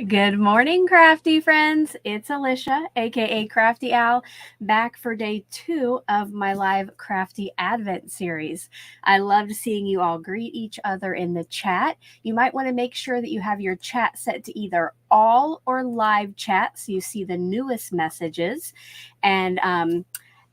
Good morning, crafty friends. It's Alicia, aka Crafty Al, back for day 2 of my live Crafty Advent series. I loved seeing you all greet each other in the chat. You might want to make sure that you have your chat set to either all or live chat so you see the newest messages. And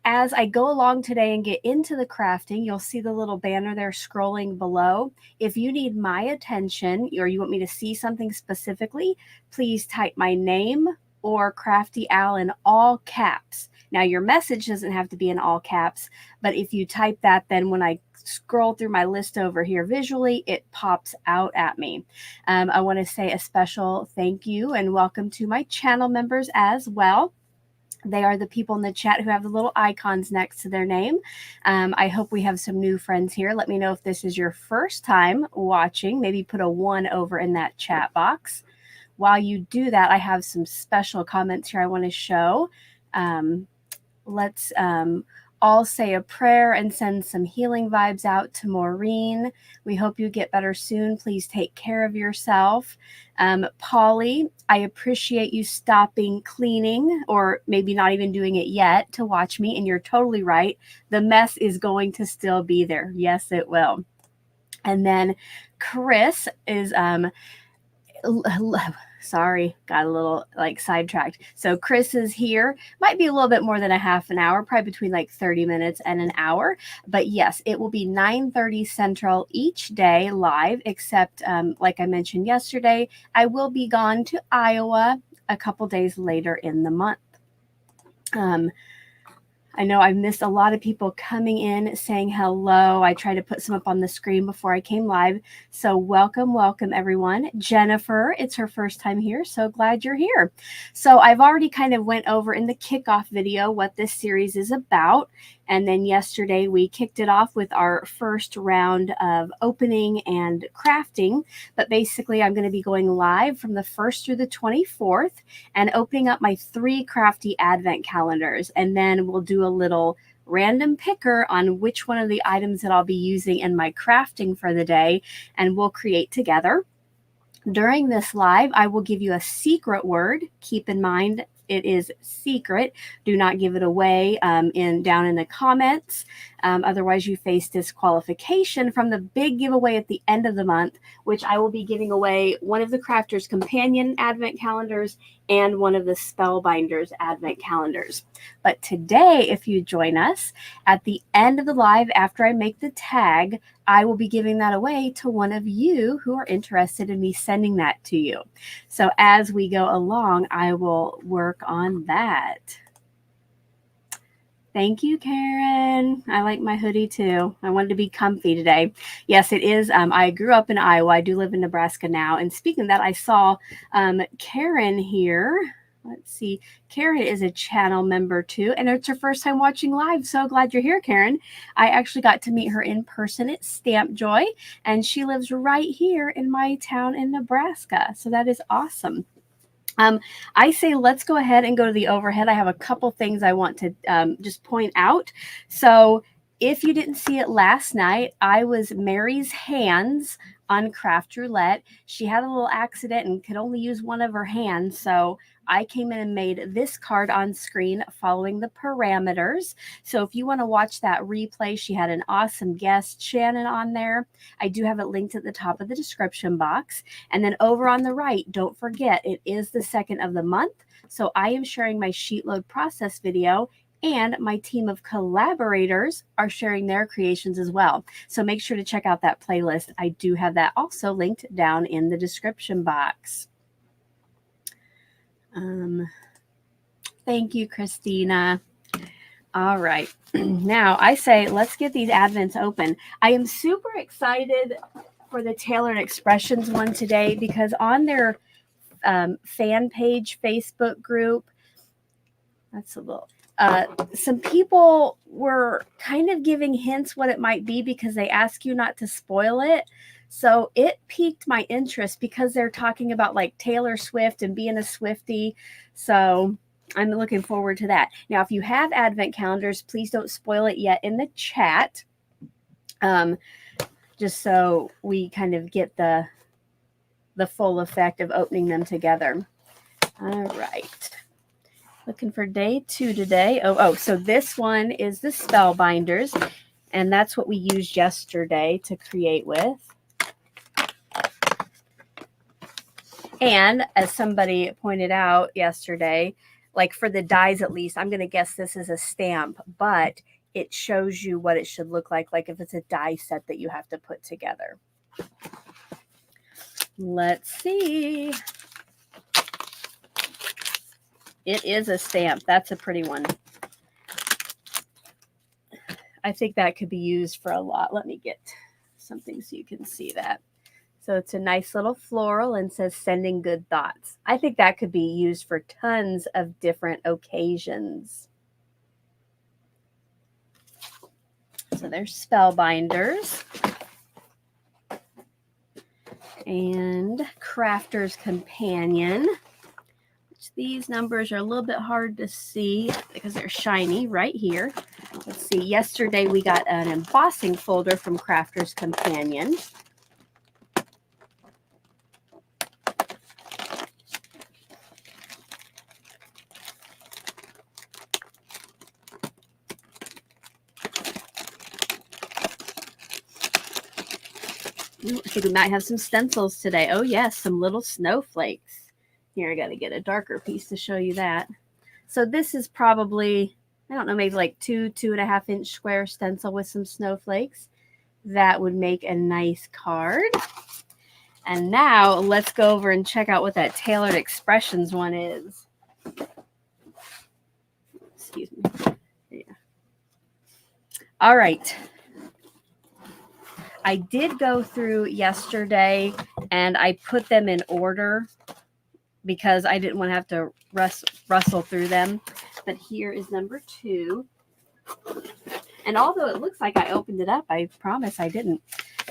as I go along today and get into the crafting, you'll see the little banner there scrolling below. If you need my attention or you want me to see something specifically, please type my name or Crafty Al in all caps. Now, your message doesn't have to be in all caps, but if you type that, then when I scroll through my list over here visually, it pops out at me. I want to say a special thank you and welcome to my channel members as well. They are the people in the chat who have the little icons next to their name. I hope we have some new friends here. Let me know if this is your first time watching. Maybe put a 1 over in that chat box. While you do that, I have some special comments here I want to show. Let's all say a prayer and send some healing vibes out to Maureen. We hope you get better soon. Please take care of yourself. Polly, I appreciate you stopping cleaning, or maybe not even doing it yet, to watch me. And you're totally right. The mess is going to still be there. Yes, it will. And then Chris is sorry, got a little sidetracked. So Chris is here. Might be a little bit more than a half an hour, probably between 30 minutes and an hour. But yes, it will be 9:30 Central each day live, except like I mentioned yesterday, I will be gone to Iowa a couple days later in the month. I know I've missed a lot of people coming in saying hello. I tried to put some up on the screen before I came live. So welcome, welcome everyone. Jennifer, it's her first time here. So glad you're here. So I've already kind of went over in the kickoff video what this series is about. And then yesterday we kicked it off with our first round of opening and crafting. But basically I'm going to be going live from the 1st through the 24th and opening up my 3 Crafty Advent calendars. And then we'll do a little random picker on which one of the items that I'll be using in my crafting for the day, and we'll create together. During this live, I will give you a secret word. Keep in mind, it is secret. Do not give it away down in the comments. Otherwise, you face disqualification from the big giveaway at the end of the month, which I will be giving away one of the Crafter's Companion Advent calendars and one of the Spellbinders Advent calendars. But today, if you join us at the end of the live, after I make the tag, I will be giving that away to one of you who are interested in me sending that to you. So as we go along, I will work on that. Thank you, Karen. I like my hoodie too. I wanted to be comfy today. Yes, it is. I grew up in Iowa. I do live in Nebraska now. And speaking of that, I saw Karen here. Let's see. Karen is a channel member too, and it's her first time watching live. So glad you're here, Karen. I actually got to meet her in person at Stamp Joy, and she lives right here in my town in Nebraska. So that is awesome. I say let's go ahead and go to the overhead. I have a couple things I want to just point out. So if you didn't see it last night, I was Mary's hands on Craft Roulette. She had a little accident and could only use one of her hands. So I came in and made this card on screen following the parameters. So if you want to watch that replay, she had an awesome guest, Shannon, on there. I do have it linked at the top of the description box. And then over on the right, don't forget, it is the 2nd of the month. So I am sharing my sheet load process video, and my team of collaborators are sharing their creations as well. So make sure to check out that playlist. I do have that also linked down in the description box. Thank you, Christina. All right. Now I say, let's get these Advents open. I am super excited for the Tailored Expressions one today because on their fan page Facebook group, that's a little... some people were kind of giving hints what it might be because they ask you not to spoil it. So it piqued my interest because they're talking about like Taylor Swift and being a Swiftie. So I'm looking forward to that. Now, if you have Advent calendars, please don't spoil it yet in the chat. Just so we kind of get the full effect of opening them together. All right. Looking for day 2 today. So this one is the Spellbinders, and that's what we used yesterday to create with. And as somebody pointed out yesterday, like for the dies at least, I'm going to guess this is a stamp, but it shows you what it should look like if it's a die set that you have to put together. Let's see. It is a stamp. That's a pretty one. I think that could be used for a lot. Let me get something so you can see that. So it's a nice little floral and says sending good thoughts. I think that could be used for tons of different occasions. So there's Spellbinders. And Crafter's Companion. These numbers are a little bit hard to see because they're shiny right here. Let's see. Yesterday we got an embossing folder from Crafter's Companion. I think we might have some stencils today. Oh yes, some little snowflakes. Here, I got to get a darker piece to show you that. So this is probably, I don't know, maybe like 2.5 inch square stencil with some snowflakes. That would make a nice card. And now let's go over and check out what that Tailored Expressions one is. Excuse me. Yeah. All right. I did go through yesterday and I put them in order because I didn't want to have to rustle through them. But here is number 2. And although it looks like I opened it up, I promise I didn't.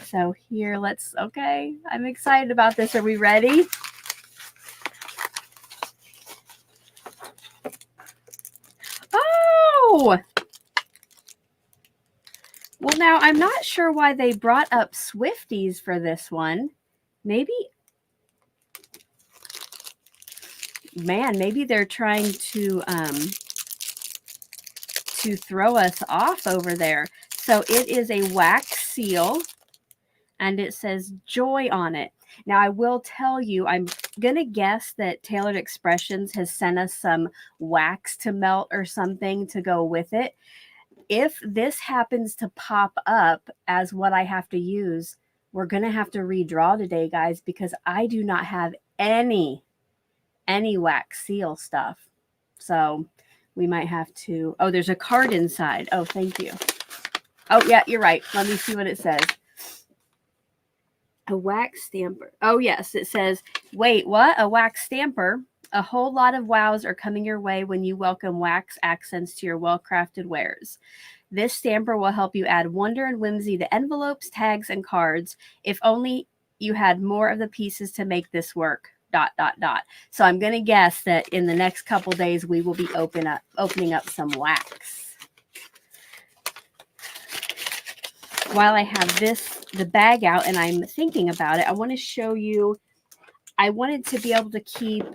So here, okay, I'm excited about this. Are we ready? Oh! Well, now I'm not sure why they brought up Swifties for this one. Maybe they're trying to throw us off over there. So it is a wax seal, and it says joy on it. Now, I will tell you, I'm going to guess that Tailored Expressions has sent us some wax to melt or something to go with it. If this happens to pop up as what I have to use, we're going to have to redraw today, guys, because I do not have any wax seal stuff. So we might have to, oh, there's a card inside. Oh, thank you. Oh, yeah, you're right. Let me see what it says. A wax stamper. Oh, yes, it says, wait, what? A wax stamper? A whole lot of wows are coming your way when you welcome wax accents to your well-crafted wares. This stamper will help you add wonder and whimsy to envelopes, tags, and cards. If only you had more of the pieces to make this work. ... So I'm going to guess that in the next couple days, we will be opening up some wax. While I have the bag out and I'm thinking about it, I want to show you, I wanted to be able to keep,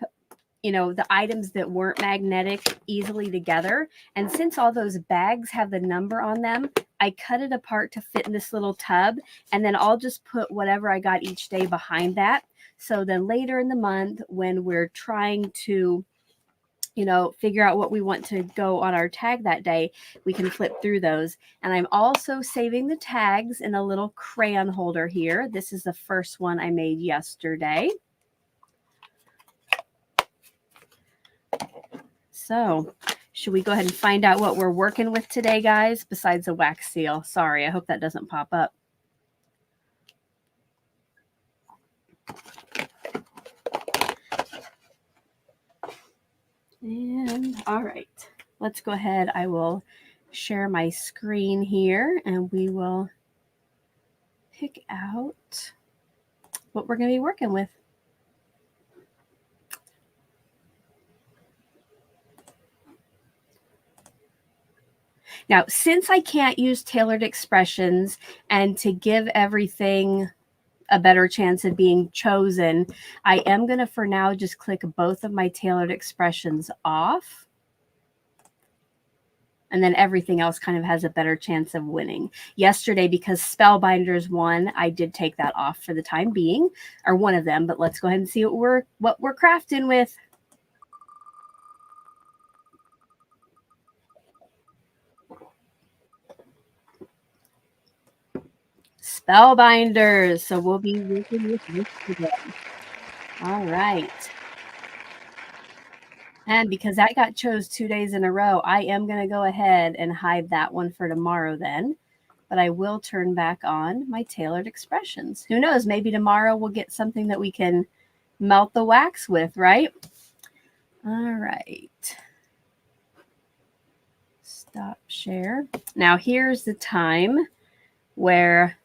the items that weren't magnetic easily together. And since all those bags have the number on them, I cut it apart to fit in this little tub. And then I'll just put whatever I got each day behind that. So then later in the month, when we're trying to, figure out what we want to go on our tag that day, we can flip through those. And I'm also saving the tags in a little crayon holder here. This is the first one I made yesterday. So should we go ahead and find out what we're working with today, guys, besides a wax seal? Sorry, I hope that doesn't pop up. And all right, let's go ahead. I will share my screen here and we will pick out what we're going to be working with. Now, since I can't use Tailored Expressions, and to give everything a better chance of being chosen, I am going to, for now, just click both of my Tailored Expressions off. And then everything else kind of has a better chance of winning. Yesterday, because Spellbinders won, I did take that off for the time being, or one of them. But let's go ahead and see what we're crafting with. Spellbinders. So we'll be working with this today. All right. And because that got chose 2 days in a row, I am going to go ahead and hide that one for tomorrow then. But I will turn back on my Tailored Expressions. Who knows? Maybe tomorrow we'll get something that we can melt the wax with, right? All right. Stop share. Now here's the time where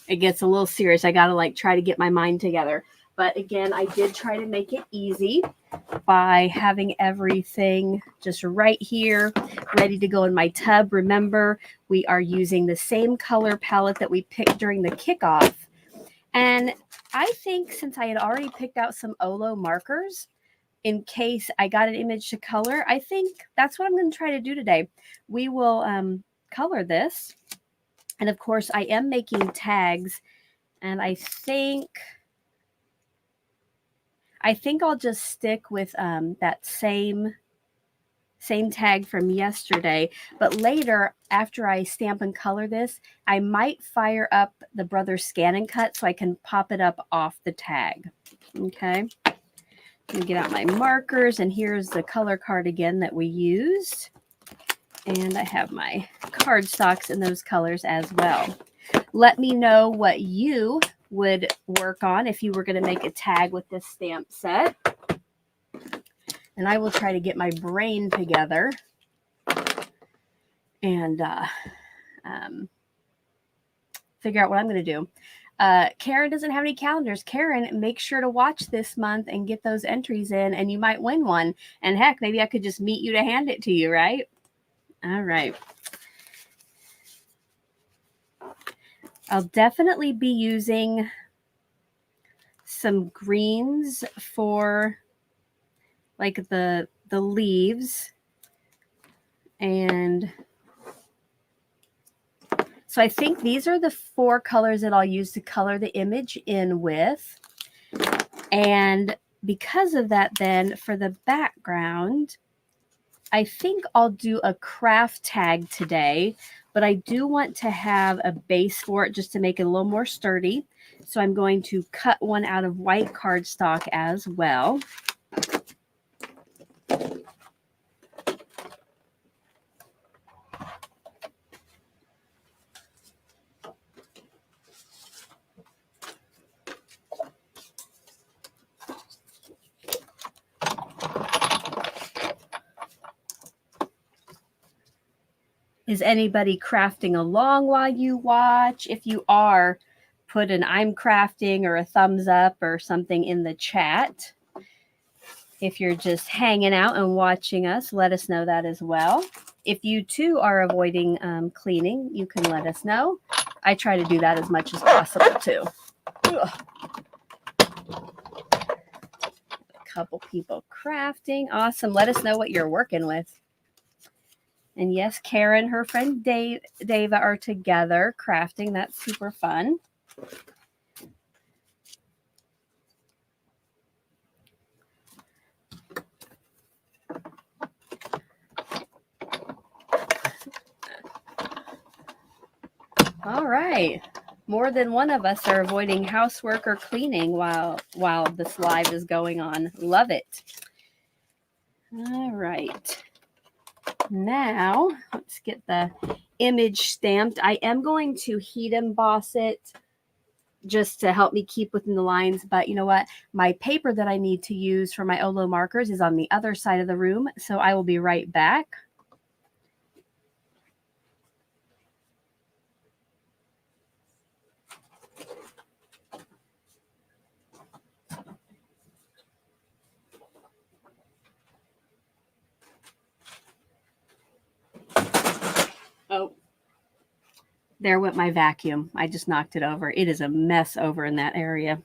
it gets a little serious. I got to try to get my mind together. But again, I did try to make it easy by having everything just right here, ready to go in my tub. Remember, we are using the same color palette that we picked during the kickoff. And I think since I had already picked out some Olo markers, in case I got an image to color, I think that's what I'm going to try to do today. We will color this. And of course, I am making tags. And I think I'll just stick with that same tag from yesterday. But later, after I stamp and color this, I might fire up the Brother Scan and Cut so I can pop it up off the tag. Okay. Let me get out my markers, and here's the color card again that we used. And I have my cardstocks in those colors as well. Let me know what you would work on if you were going to make a tag with this stamp set. And I will try to get my brain together and figure out what I'm going to do. Karen doesn't have any calendars. Karen, make sure to watch this month and get those entries in, and you might win one. And heck, maybe I could just meet you to hand it to you, right? All right. I'll definitely be using some greens for like the leaves. And so I think these are the 4 colors that I'll use to color the image in with. And because of that, then for the background, I think I'll do a craft tag today, but I do want to have a base for it just to make it a little more sturdy. So I'm going to cut one out of white cardstock as well. Is anybody crafting along while you watch? If you are, put an I'm crafting or a thumbs up or something in the chat. If you're just hanging out and watching us, let us know that as well. If you too are avoiding cleaning, you can let us know. I try to do that as much as possible too. Ugh. A couple people crafting. Awesome. Let us know what you're working with. And yes, Karen, her friend Dava are together crafting. That's super fun. All right. More than one of us are avoiding housework or cleaning while this live is going on. Love it. All right. Now, let's get the image stamped. I am going to heat emboss it just to help me keep within the lines. But you know what? My paper that I need to use for my Olo markers is on the other side of the room. So I will be right back. Oh, there went my vacuum. I just knocked it over. It is a mess over in that area.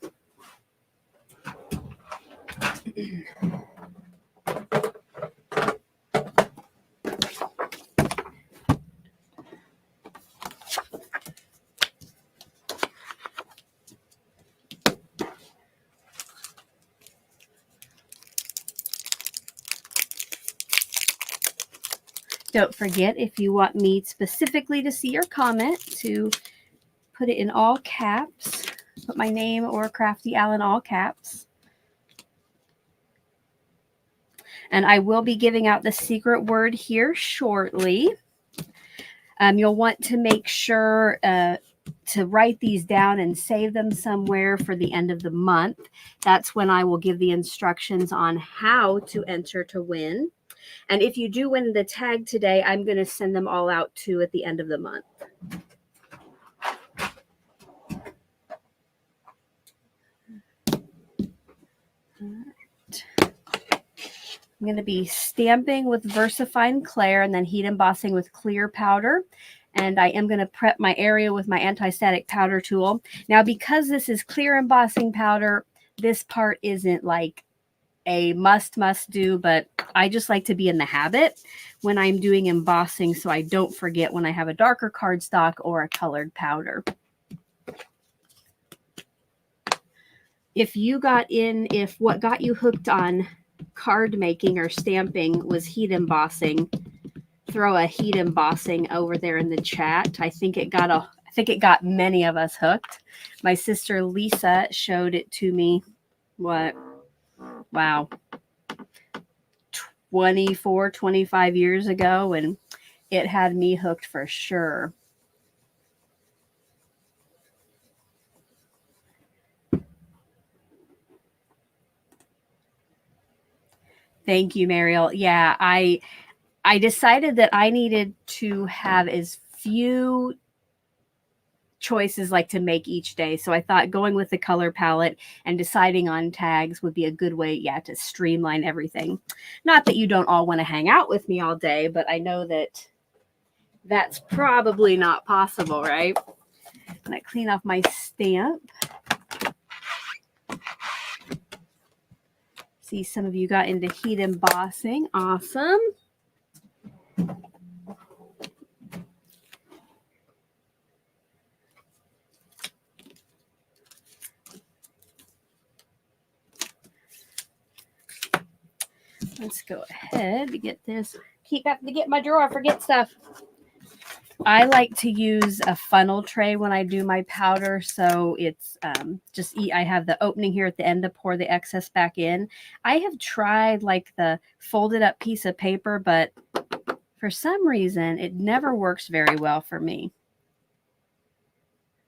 Don't forget, if you want me specifically to see your comment, to put it in all caps. Put my name or Crafty Al in all caps. And I will be giving out the secret word here shortly. You'll want to make sure to write these down and save them somewhere for the end of the month. That's when I will give the instructions on how to enter to win. And if you do win the tag today, I'm going to send them all out too at the end of the month. I'm going to be stamping with VersaFine Clair and then heat embossing with clear powder. And I am going to prep my area with my anti-static powder tool. Now, because this is clear embossing powder, this part isn't like a must do, but I just like to be in the habit when I'm doing embossing so I don't forget when I have a darker cardstock or a colored powder. If what got you hooked on card making or stamping was heat embossing, throw a heat embossing over there in the chat. I think it got many of us hooked. My sister Lisa showed it to me. Wow, 24, 25 years ago, and it had me hooked for sure. Thank you, Mariel. Yeah, I decided that I needed to have as few choices like to make each day. So I thought going with the color palette and deciding on tags would be a good way, yeah, to streamline everything. Not that you don't all want to hang out with me all day, but I know that that's probably not possible, right? I'm going to clean off my stamp. See, some of you got into heat embossing. Awesome. Let's go ahead to get this. Keep having to get my drawer. I forget stuff. I like to use a funnel tray when I do my powder, so it's I have the opening here at the end to pour the excess back in. I have tried like the folded up piece of paper, but for some reason it never works very well for me.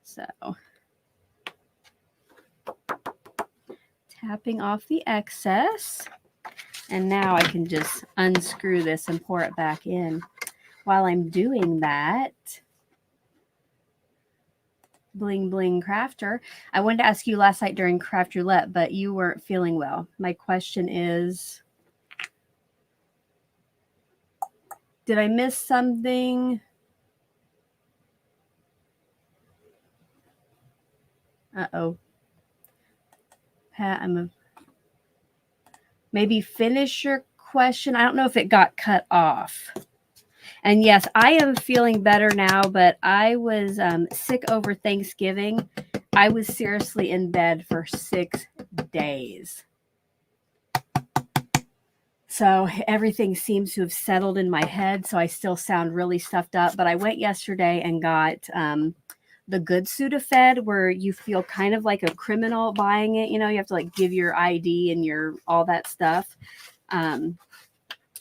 So tapping off the excess. And now I can just unscrew this and pour it back in. While I'm doing that, Bling Bling Crafter, I wanted to ask you last night during Craft Roulette, but you weren't feeling well. My question is, did I miss something? Uh-oh. Pat, maybe finish your question. I don't know if it got cut off. And yes, I am feeling better now, but I was sick over Thanksgiving. I was seriously in bed for 6 days. So everything seems to have settled in my head. So I still sound really stuffed up. But I went yesterday and got the good Sudafed, where you feel kind of like a criminal buying it. You know, you have to like give your ID and your all that stuff. I'm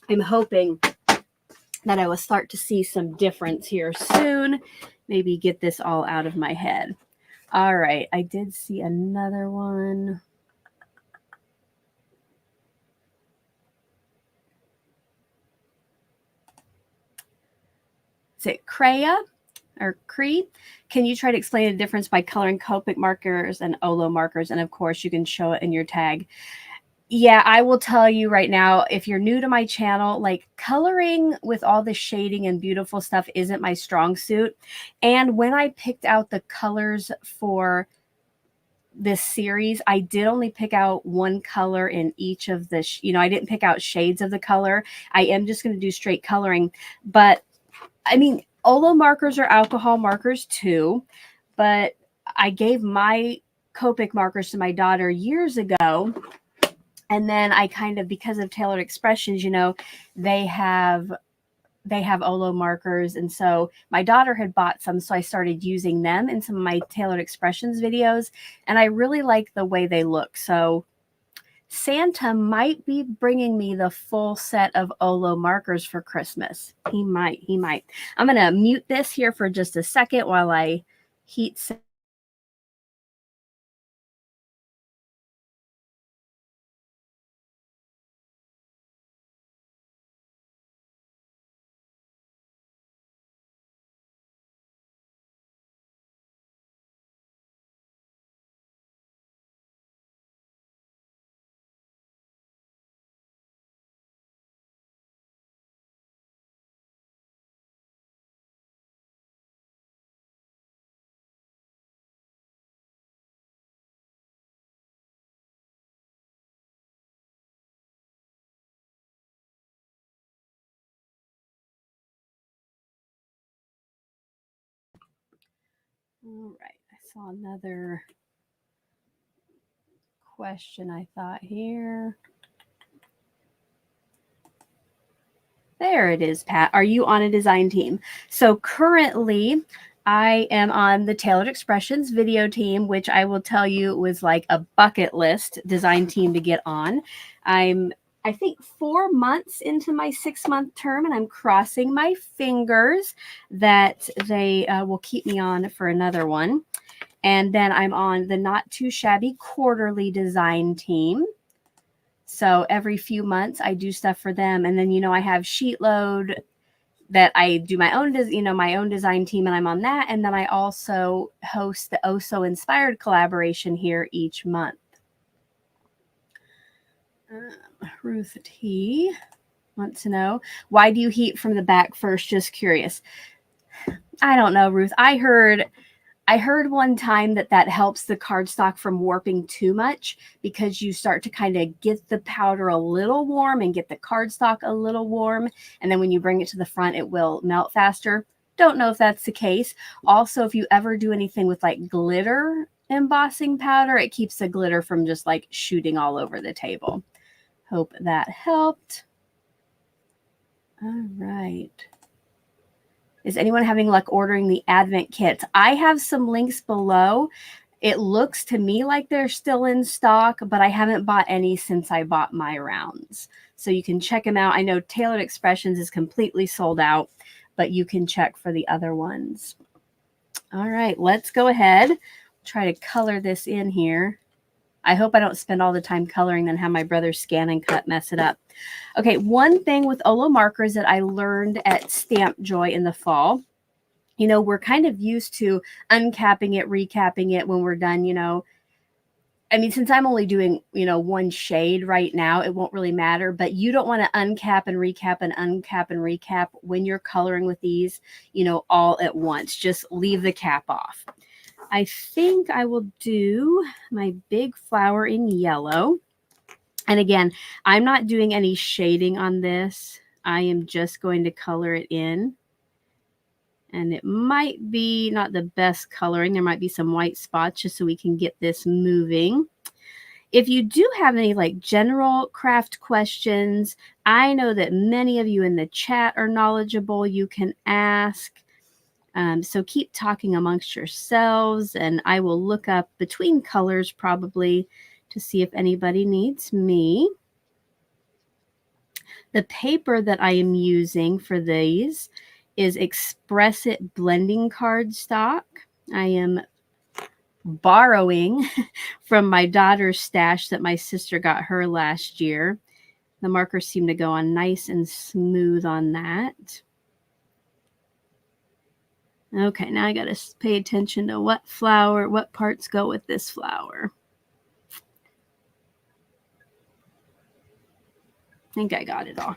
hoping that I will start to see some difference here soon. Maybe get this all out of my head. All right, I did see another one. Is it Crea or Cree? Can you try to explain the difference by coloring Copic markers and Olo markers? And of course, you can show it in your tag. Yeah, I will tell you right now, if you're new to my channel, like coloring with all the shading and beautiful stuff isn't my strong suit. And when I picked out the colors for this series, I did only pick out one color in each of the, I didn't pick out shades of the color. I am just going to do straight coloring. But I mean, Olo markers are alcohol markers too. But I gave my Copic markers to my daughter years ago. And then I kind of, because of Tailored Expressions, they have Olo markers. And so my daughter had bought some, so I started using them in some of my Tailored Expressions videos. And I really like the way they look. So Santa might be bringing me the full set of Olo markers for Christmas. He might. I'm going to mute this here for just a second while I heat set. All right, I saw another question I thought here. There it is, Pat. Are you on a design team? So currently, I am on the Tailored Expressions video team, which I will tell you was like a bucket list design team to get on. I think 4 months into my 6-month term, and I'm crossing my fingers that they will keep me on for another one. And then I'm on the Not Too Shabby quarterly design team. So every few months I do stuff for them. And then, I have Sheet Load that I do my own, my own design team, and I'm on that. And then I also host the Oh So Inspired collaboration here each month. Ruth T wants to know, why do you heat from the back first? Just curious. I don't know, Ruth. I heard one time that helps the cardstock from warping too much, because you start to kind of get the powder a little warm and get the cardstock a little warm. And then when you bring it to the front, it will melt faster. Don't know if that's the case. Also, if you ever do anything with like glitter embossing powder, it keeps the glitter from just like shooting all over the table. Hope that helped. All right. Is anyone having luck ordering the Advent kits? I have some links below. It looks to me like they're still in stock, but I haven't bought any since I bought my rounds. So you can check them out. I know Tailored Expressions is completely sold out, but you can check for the other ones. All right, let's go ahead. Try to color this in here. I hope I don't spend all the time coloring, then have my brother scan and cut mess it up. Okay, one thing with Olo markers that I learned at Stamp Joy in the fall, we're kind of used to uncapping it, recapping it when we're done, I mean, since I'm only doing, one shade right now, it won't really matter, but you don't want to uncap and recap and uncap and recap when you're coloring with these, all at once. Just leave the cap off. I think I will do my big flower in yellow. And again, I'm not doing any shading on this. I am just going to color it in. And it might be not the best coloring. There might be some white spots just so we can get this moving. If you do have any like general craft questions, I know that many of you in the chat are knowledgeable. You can ask. So keep talking amongst yourselves, and I will look up between colors probably to see if anybody needs me. The paper that I am using for these is Express It blending cardstock. I am borrowing from my daughter's stash that my sister got her last year. The markers seem to go on nice and smooth on that. Okay, now I got to pay attention to what parts go with this flower. I think I got it all.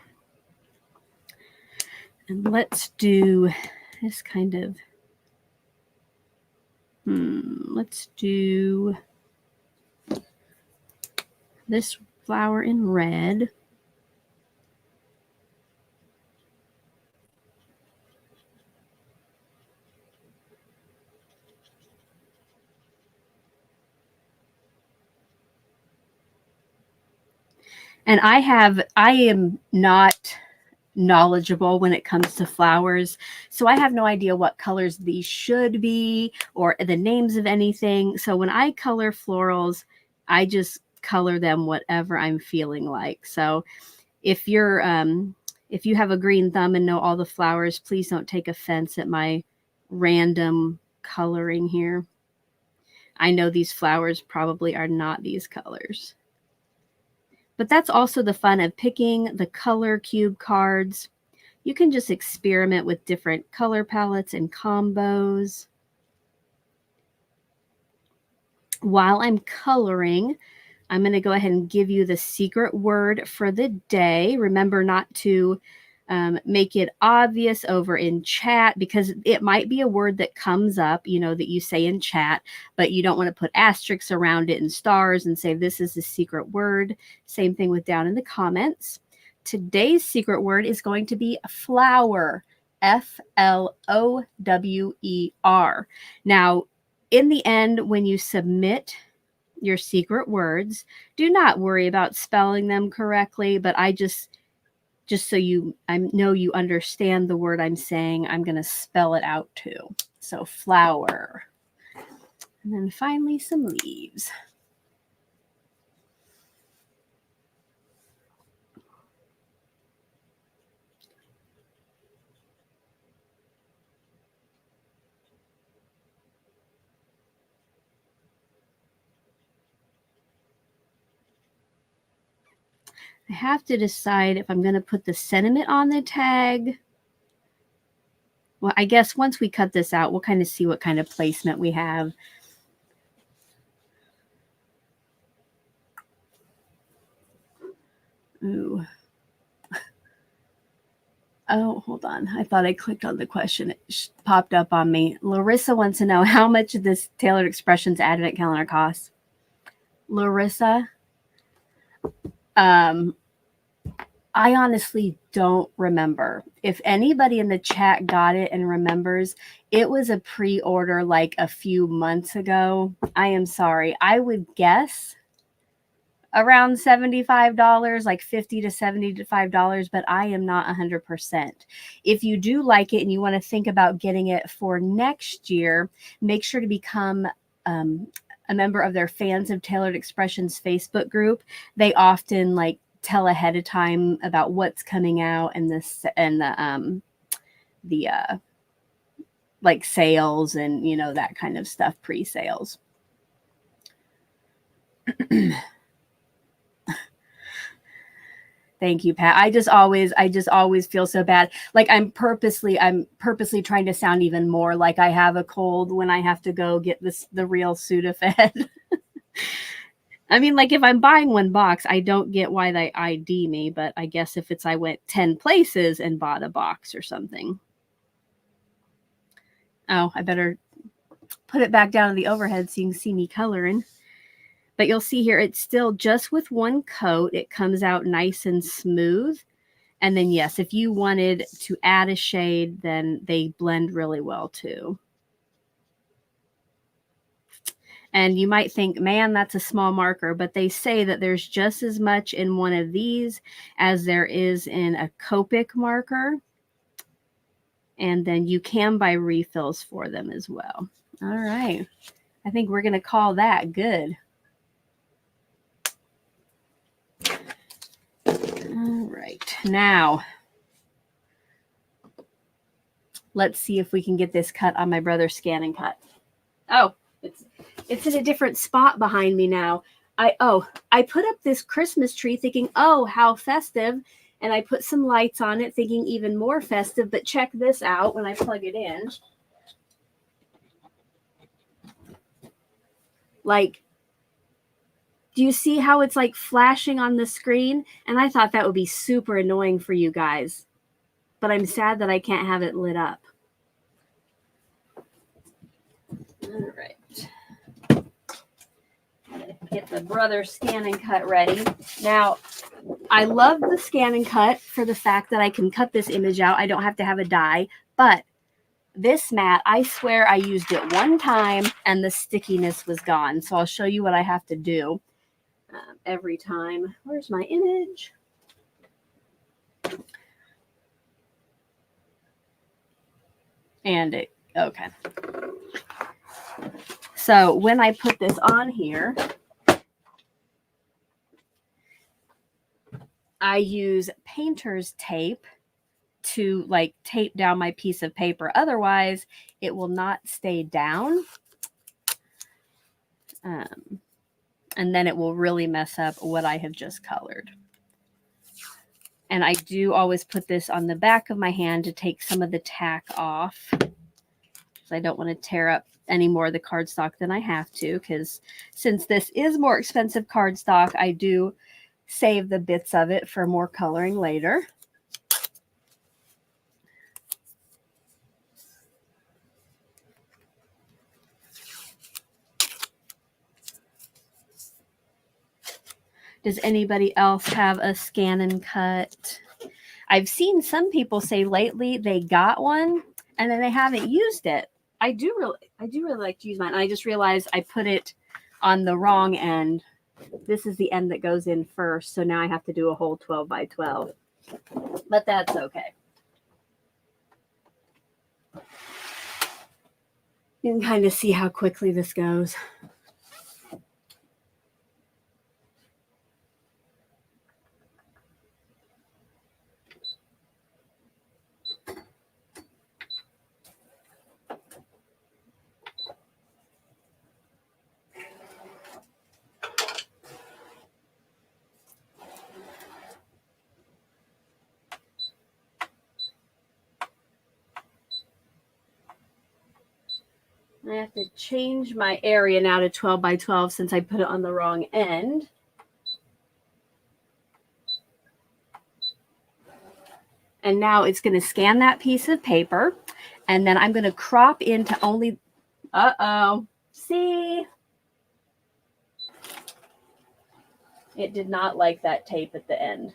And let's do this kind of, let's do this flower in red. And I am not knowledgeable when it comes to flowers, so I have no idea what colors these should be or the names of anything. So when I color florals, I just color them whatever I'm feeling like. So if you're if you have a green thumb and know all the flowers, please don't take offense at my random coloring here. I know these flowers probably are not these colors. But that's also the fun of picking the color cube cards. You can just experiment with different color palettes and combos. While I'm coloring, I'm going to go ahead and give you the secret word for the day. Remember not to make it obvious over in chat, because it might be a word that comes up, that you say in chat, but you don't want to put asterisks around it and stars and say this is the secret word. Same thing with down in the comments. Today's secret word is going to be flower, Flower. Now, in the end, when you submit your secret words, do not worry about spelling them correctly, but I just so I know you understand the word I'm saying, I'm going to spell it out too. So flower. And then finally some leaves. I have to decide if I'm going to put the sentiment on the tag Well, I guess once we cut this out, we'll kind of see what kind of placement we have. Ooh. Oh, hold on. I thought I clicked on the question. It popped up on me. Larissa wants to know how much this Tailored Expressions Advent Calendar costs. Larissa, I honestly don't remember. If anybody in the chat got it and remembers, it was a pre-order like a few months ago. I am sorry. I would guess around $75, like $50 to $75, but I am not 100%. If you do like it and you want to think about getting it for next year, make sure to become a member of their Fans of Tailored Expressions Facebook group. They often like tell ahead of time about what's coming out and the like sales and that kind of stuff, pre-sales. Thank you, Pat. I just always feel so bad. Like I'm purposely trying to sound even more like I have a cold when I have to go get the real Sudafed. I mean, like if I'm buying one box, I don't get why they ID me, but I guess if I went 10 places and bought a box or something. Oh, I better put it back down to the overhead so you can see me coloring. But you'll see here, it's still just with one coat. It comes out nice and smooth. And then, yes, if you wanted to add a shade, then they blend really well too. And you might think, man, that's a small marker. But they say that there's just as much in one of these as there is in a Copic marker. And then you can buy refills for them as well. All right. I think we're going to call that good. All right, now let's see if we can get this cut on my brother's Scan and Cut. Oh, it's in a different spot behind me now. I put up this Christmas tree thinking, oh, how festive, and I put some lights on it thinking even more festive, but check this out when I plug it in. Like, do you see how it's like flashing on the screen? And I thought that would be super annoying for you guys. But I'm sad that I can't have it lit up. All right. Get the brother Scan and Cut ready. Now, I love the Scan and Cut for the fact that I can cut this image out. I don't have to have a die. But this mat, I swear I used it one time and the stickiness was gone. So I'll show you what I have to do every time. Where's my image? And it, okay. So when I put this on here, I use painter's tape to like tape down my piece of paper. Otherwise, it will not stay down. And then it will really mess up what I have just colored. And I do always put this on the back of my hand to take some of the tack off, because I don't want to tear up any more of the cardstock than I have to, because since this is more expensive cardstock, I do save the bits of it for more coloring later. Does anybody else have a Scan and Cut? I've seen some people say lately they got one and then they haven't used it. I do really like to use mine. I just realized I put it on the wrong end. This is the end that goes in first, so now I have to do a whole 12 by 12. But that's okay. You can kind of see how quickly this goes. I have to change my area now to 12 by 12 since I put it on the wrong end. And now it's going to scan that piece of paper. And then I'm going to crop into only, see? It did not like that tape at the end.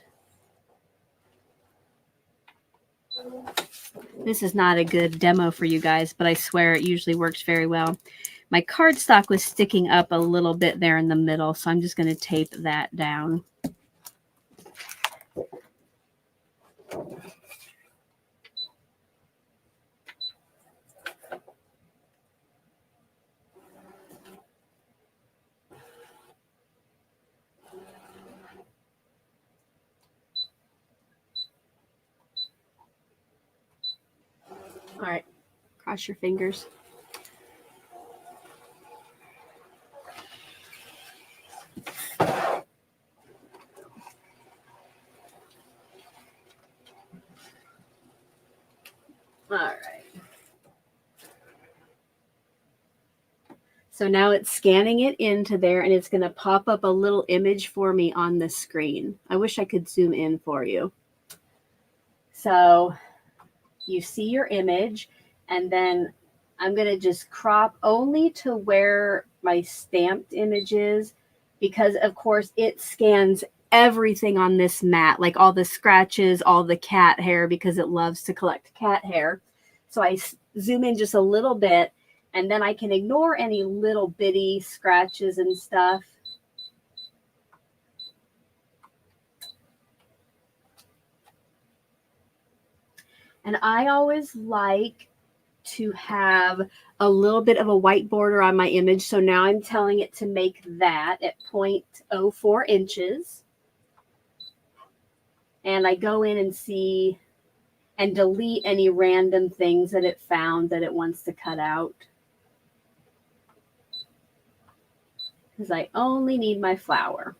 This is not a good demo for you guys, but I swear it usually works very well. My cardstock was sticking up a little bit there in the middle, so I'm just going to tape that down. All right, cross your fingers. All right. So now it's scanning it into there, and it's going to pop up a little image for me on the screen. I wish I could zoom in for you. So you see your image, and then I'm going to just crop only to where my stamped image is, because of course it scans everything on this mat, like all the scratches, all the cat hair, because it loves to collect cat hair. So I zoom in just a little bit, and then I can ignore any little bitty scratches and stuff. And I always like to have a little bit of a white border on my image. So now I'm telling it to make that at 0.04 inches. And I go in and see and delete any random things that it found that it wants to cut out. Because I only need my flower.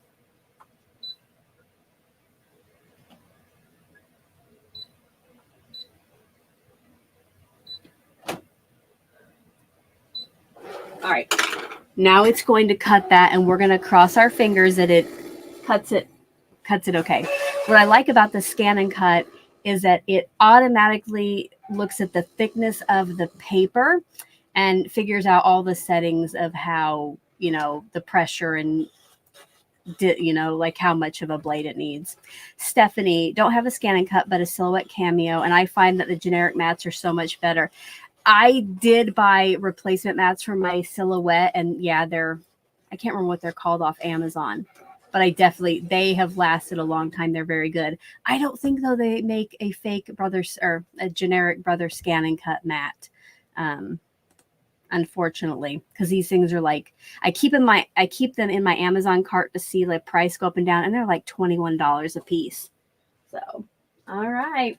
All right, now it's going to cut that, and we're going to cross our fingers that it cuts it okay. What I like about the scan and cut is that it automatically looks at the thickness of the paper and figures out all the settings of how, you know, the pressure and, you know, like how much of a blade it needs. Stephanie, don't have a scan and cut, but a silhouette cameo. And I find that the generic mats are so much better. I did buy replacement mats for my silhouette, and yeah, I can't remember what they're called off Amazon, but they have lasted a long time. They're very good. I don't think though they make a fake Brothers or a generic Brother scan and cut mat. Unfortunately, because these things are like, I keep them in my Amazon cart to see the price go up and down, and they're like $21 a piece. So, all right.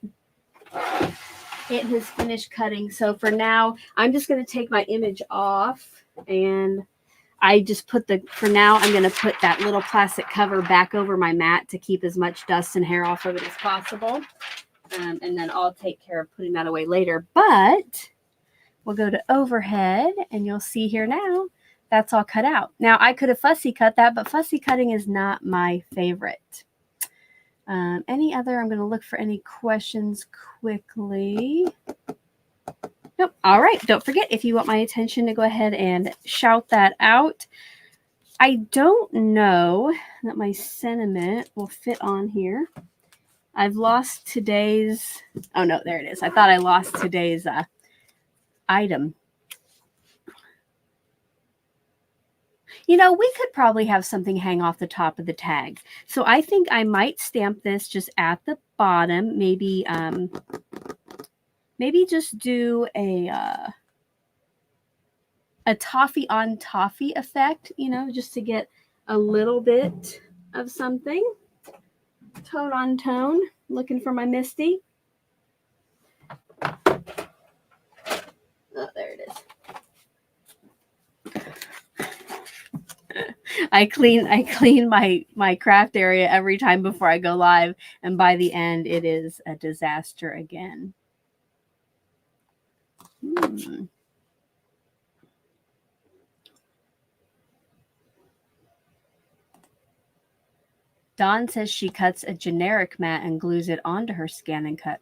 It has finished cutting. So for now, I'm just going to take my image off, and I just for now, I'm going to put that little plastic cover back over my mat to keep as much dust and hair off of it as possible. And then I'll take care of putting that away later. But we'll go to overhead, and you'll see here now, that's all cut out. Now, I could have fussy cut that, but fussy cutting is not my favorite. Any other? I'm going to look for any questions quickly. Nope. All right. Don't forget, if you want my attention, to go ahead and shout that out. I don't know that my sentiment will fit on here. I've lost today's. Oh, no, there it is. I thought I lost today's item. You know, we could probably have something hang off the top of the tag. So I think I might stamp this just at the bottom. Maybe just do a toffee on toffee effect, you know, just to get a little bit of something. Tone on tone. Looking for my Misty. Oh, there it is. I clean my craft area every time before I go live, and by the end it is a disaster again. Dawn says she cuts a generic mat and glues it onto her scan and cut.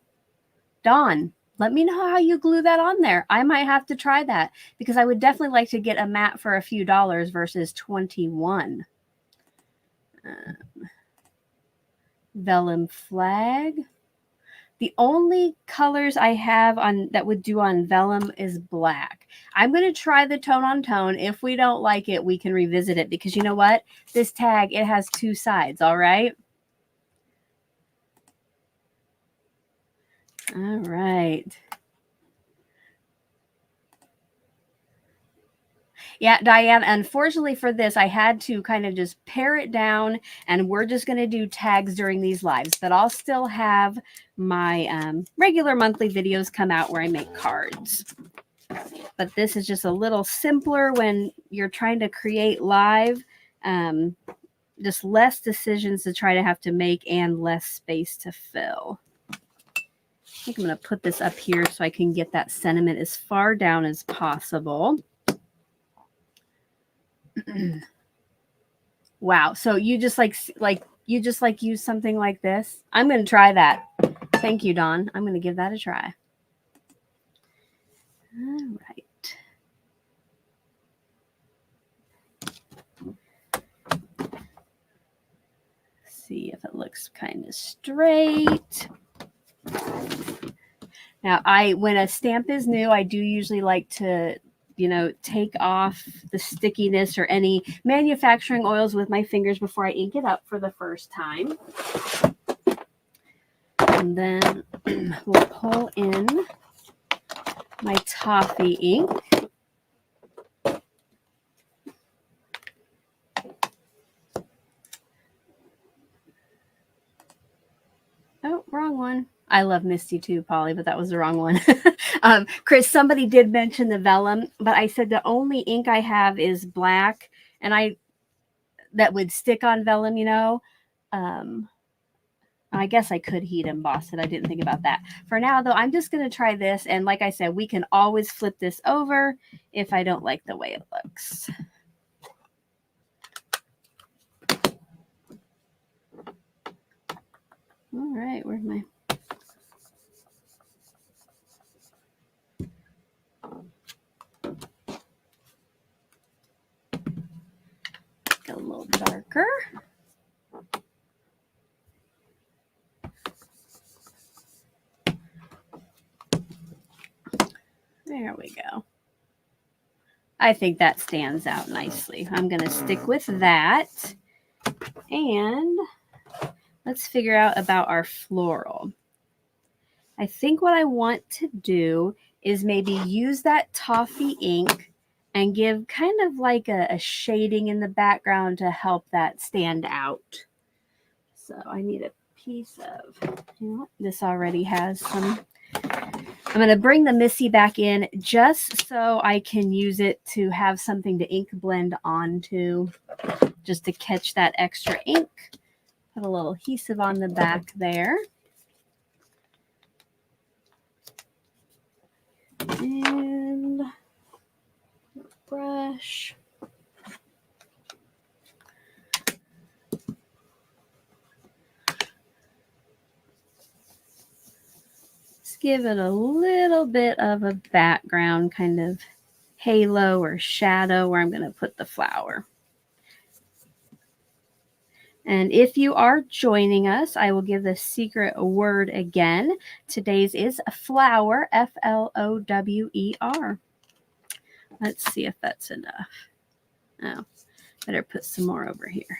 Dawn, let me know how you glue that on there. I might have to try that because I would definitely like to get a mat for a few dollars versus 21. Vellum flag. The only colors I have on that would do on vellum is black. I'm going to try the tone on tone. If we don't like it, we can revisit it because you know what? This tag, it has two sides, all right? All right. Yeah, Diane, unfortunately for this, I had to kind of just pare it down, and we're just going to do tags during these lives. But I'll still have my regular monthly videos come out where I make cards. But this is just a little simpler when you're trying to create live. Just less decisions to try to have to make and less space to fill. I think I'm going to put this up here so I can get that sentiment as far down as possible. Wow. So you just use something like this? I'm going to try that. Thank you, Dawn. I'm going to give that a try. All right. See if it looks kind of straight. Now, when a stamp is new, I do usually like to, take off the stickiness or any manufacturing oils with my fingers before I ink it up for the first time. And then we'll pull in my Toffee ink. Oh, wrong one. I love Misty too, Polly, but that was the wrong one. Chris, somebody did mention the vellum, but I said the only ink I have is black, and that would stick on vellum, I guess I could heat emboss it. I didn't think about that. For now, though, I'm just going to try this, and like I said, we can always flip this over if I don't like the way it looks. All right, where's my... Get a little darker. There we go. I think that stands out nicely. I'm going to stick with that. And let's figure out about our floral. I think what I want to do is maybe use that Toffee ink and give kind of like a shading in the background to help that stand out. So I need a piece of, this already has some. I'm going to bring the Missy back in just so I can use it to have something to ink blend onto, just to catch that extra ink. Put a little adhesive on the back there. And brush. Let's give it a little bit of a background kind of halo or shadow where I'm going to put the flower. And if you are joining us, I will give the secret word again. Today's is flower, Flower. Let's see if that's enough. Oh, better put some more over here.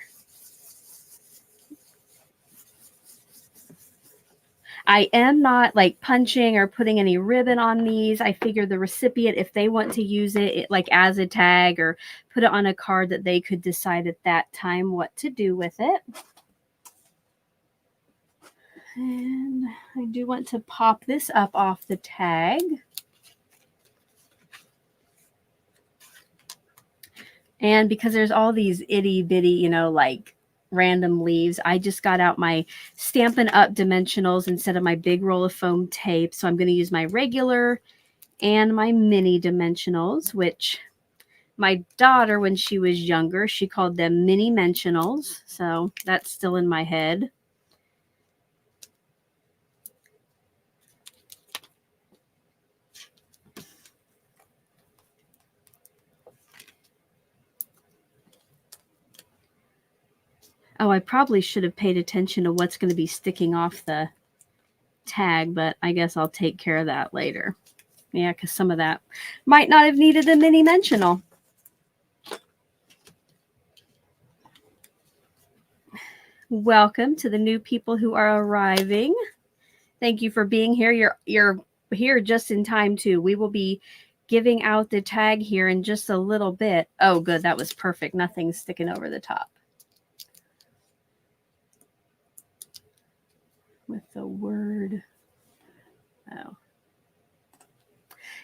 I am not like punching or putting any ribbon on these. I figure the recipient, if they want to use it like as a tag or put it on a card, that they could decide at that time what to do with it. And I do want to pop this up off the tag. And because there's all these itty bitty, like random leaves, I just got out my Stampin' Up! Dimensionals instead of my big roll of foam tape. So I'm going to use my regular and my mini dimensionals, which My daughter, when she was younger, she called them mini mentionals. So that's still in my head. Oh, I probably should have paid attention to what's going to be sticking off the tag, but I guess I'll take care of that later. Yeah, because some of that might not have needed a mini mentional. Welcome to the new people who are arriving. Thank you for being here. You're here just in time too. We will be giving out the tag here in just a little bit. Oh, good. That was perfect. Nothing's sticking over the top. With the word. Oh.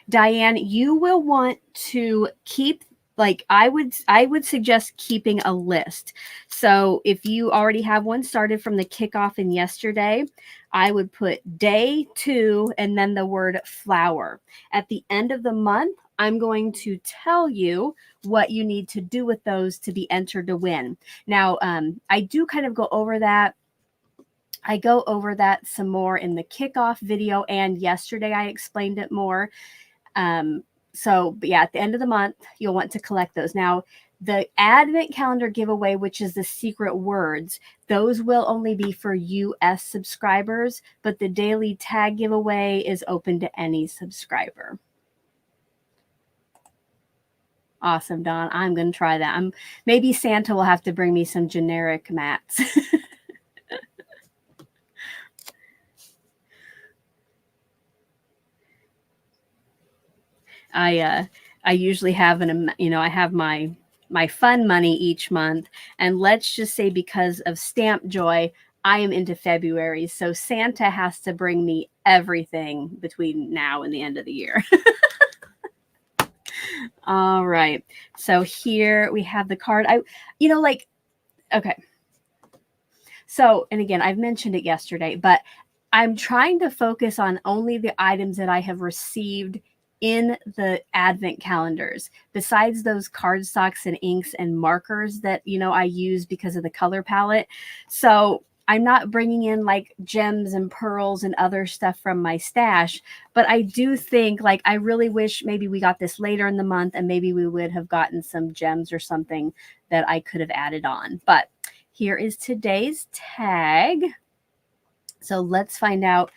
Diane, you will want to keep, like, I would suggest keeping a list. So if you already have one started from the kickoff in yesterday, I would put day 2 and then the word flower. At the end of the month, I'm going to tell you what you need to do with those to be entered to win. Now, I do kind of go over that. I go over that some more in the kickoff video, and yesterday I explained it more. But yeah, at the end of the month, you'll want to collect those. Now, the Advent calendar giveaway, which is the secret words, those will only be for US subscribers, but the daily tag giveaway is open to any subscriber. Awesome, Don. I'm going to try that. Maybe Santa will have to bring me some generic mats. I usually have I have my fun money each month, and let's just say because of Stamp Joy, I am into February, so Santa has to bring me everything between now and the end of the year. All right, so here we have the card. Okay. So, and again, I've mentioned it yesterday, but I'm trying to focus on only the items that I have received in the Advent calendars, besides those cardstocks and inks and markers that, I use because of the color palette. So I'm not bringing in like gems and pearls and other stuff from my stash, but I do think, like, I really wish maybe we got this later in the month and maybe we would have gotten some gems or something that I could have added on. But here is today's tag. So let's find out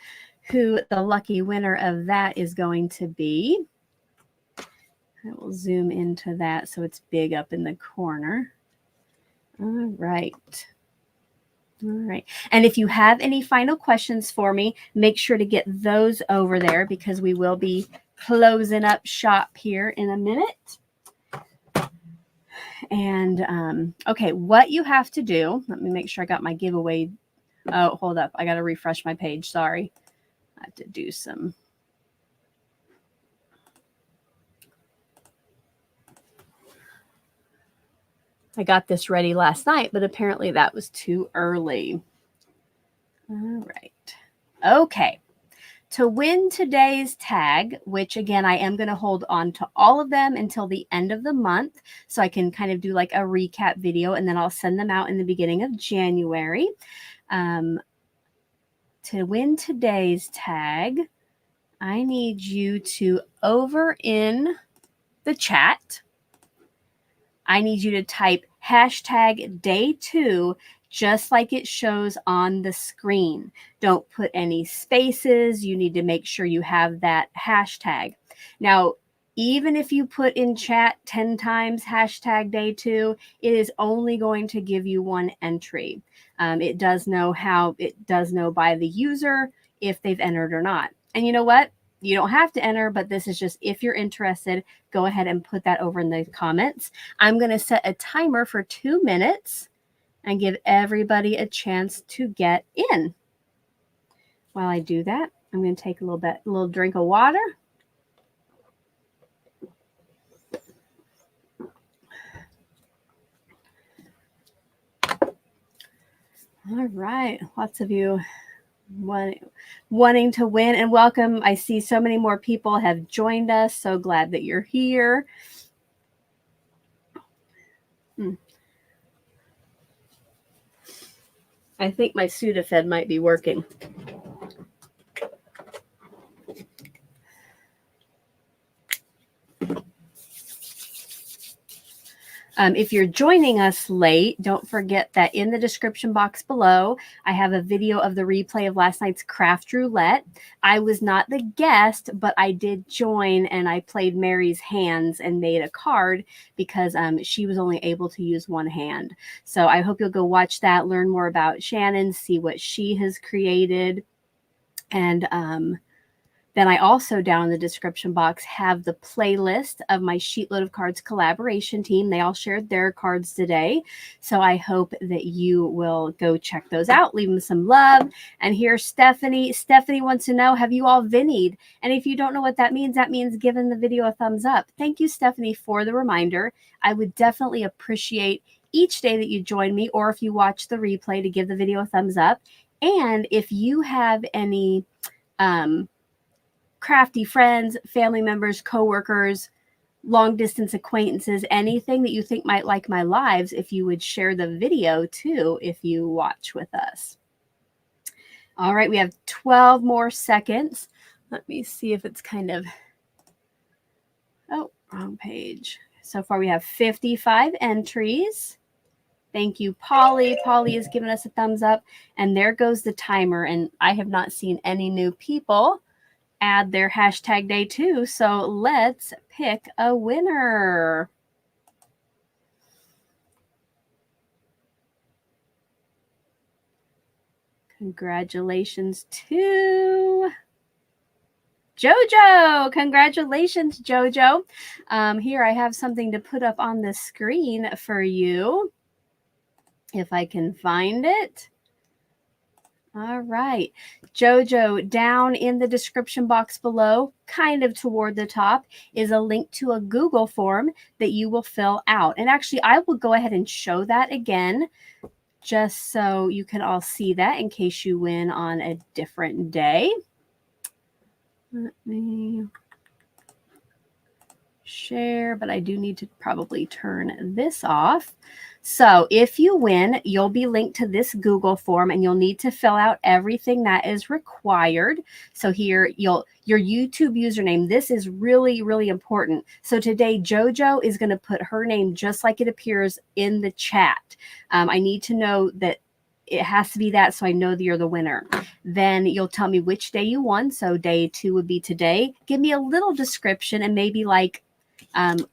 who the lucky winner of that is going to be. I will zoom into that so it's big up in the corner. All right. All right. And if you have any final questions for me, make sure to get those over there because we will be closing up shop here in a minute. And okay, what you have to do, let me make sure I got my giveaway. Oh, hold up. I got to refresh my page. Sorry. I have to do some. I got this ready last night, but apparently that was too early. All right. Okay. To win today's tag, which again, I am going to hold on to all of them until the end of the month, so I can kind of do like a recap video, and then I'll send them out in the beginning of January. To win today's tag, I need you to, over in the chat, I need you to type hashtag day 2, just like it shows on the screen. Don't put any spaces. You need to make sure you have that hashtag. Now, even if you put in chat 10 times hashtag day 2, it is only going to give you one entry. It does know by the user if they've entered or not. And you know what? You don't have to enter, but this is just if you're interested, go ahead and put that over in the comments. I'm going to set a timer for 2 minutes and give everybody a chance to get in. While I do that, I'm going to take a little drink of water. All right, lots of you wanting to win, and welcome. I see so many more people have joined us. So glad that you're here. I think my Sudafed might be working. If you're joining us late, don't forget that in the description box below, I have a video of the replay of last night's craft roulette. I was not the guest, but I did join, and I played Mary's hands and made a card because she was only able to use one hand. So I hope you'll go watch that, learn more about Shannon, see what she has created. And then I also, down in the description box, have the playlist of my Sheetload of Cards collaboration team. They all shared their cards today. So I hope that you will go check those out. Leave them some love. And here's Stephanie. Stephanie wants to know, have you all vinnied? And if you don't know what that means giving the video a thumbs up. Thank you, Stephanie, for the reminder. I would definitely appreciate each day that you join me, or if you watch the replay, to give the video a thumbs up. And if you have any crafty friends, family members, coworkers, long distance acquaintances, anything that you think might like my lives, if you would share the video too, if you watch with us. All right, we have 12 more seconds. Let me see if it's kind of, oh, wrong page. So far we have 55 entries. Thank you, Polly. Polly has given us a thumbs up, and there goes the timer, and I have not seen any new people add their hashtag day 2. So let's pick a winner. Congratulations to Jojo. Congratulations, Jojo. Here I have something to put up on the screen for you, if I can find it. All right, Jojo, down in the description box below, kind of toward the top, is a link to a Google form that you will fill out. And actually, I will go ahead and show that again, just so you can all see that in case you win on a different day. Let me share, but I do need to probably turn this off. So if you win, you'll be linked to this Google form, and you'll need to fill out everything that is required. So here, your YouTube username, this is really, really important. So today, Jojo is going to put her name just like it appears in the chat. I need to know that it has to be that, so I know that you're the winner. Then you'll tell me which day you won. So day 2 would be today. Give me a little description, and maybe like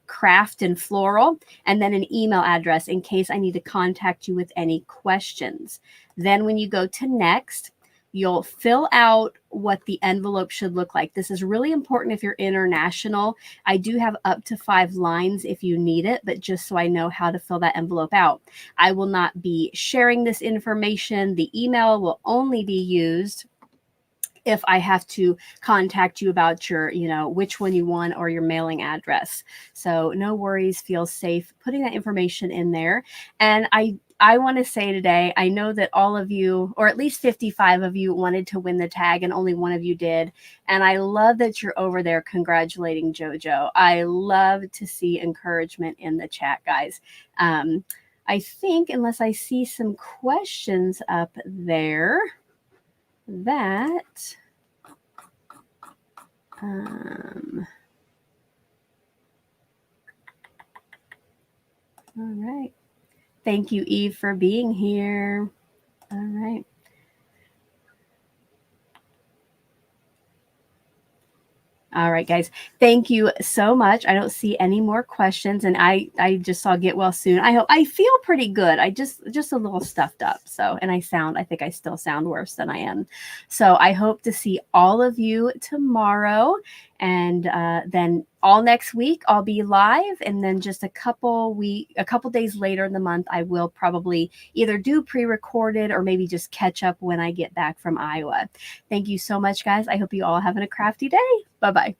craft and floral, and then an email address in case I need to contact you with any questions. Then when you go to next, you'll fill out what the envelope should look like. This is really important if you're international. I do have up to 5 lines if you need it, but just so I know how to fill that envelope out. I will not be sharing this information. The email will only be used if I have to contact you about your, which one you won, or your mailing address. So no worries, feel safe putting that information in there. And I want to say today, I know that all of you, or at least 55 of you, wanted to win the tag, and only one of you did. And I love that you're over there congratulating Jojo. I love to see encouragement in the chat, guys. I think, unless I see some questions up there, that all right. Thank you, Eve, for being here. All right. All right, guys. Thank you so much. I don't see any more questions, and I just saw get well soon. I feel pretty good. I just a little stuffed up. So, and I think I still sound worse than I am. So I hope to see all of you tomorrow, and then all next week I'll be live, and then just a couple days later in the month I will probably either do pre-recorded or maybe just catch up when I get back from Iowa. Thank you so much, guys. I hope you all having a crafty day. Bye-bye.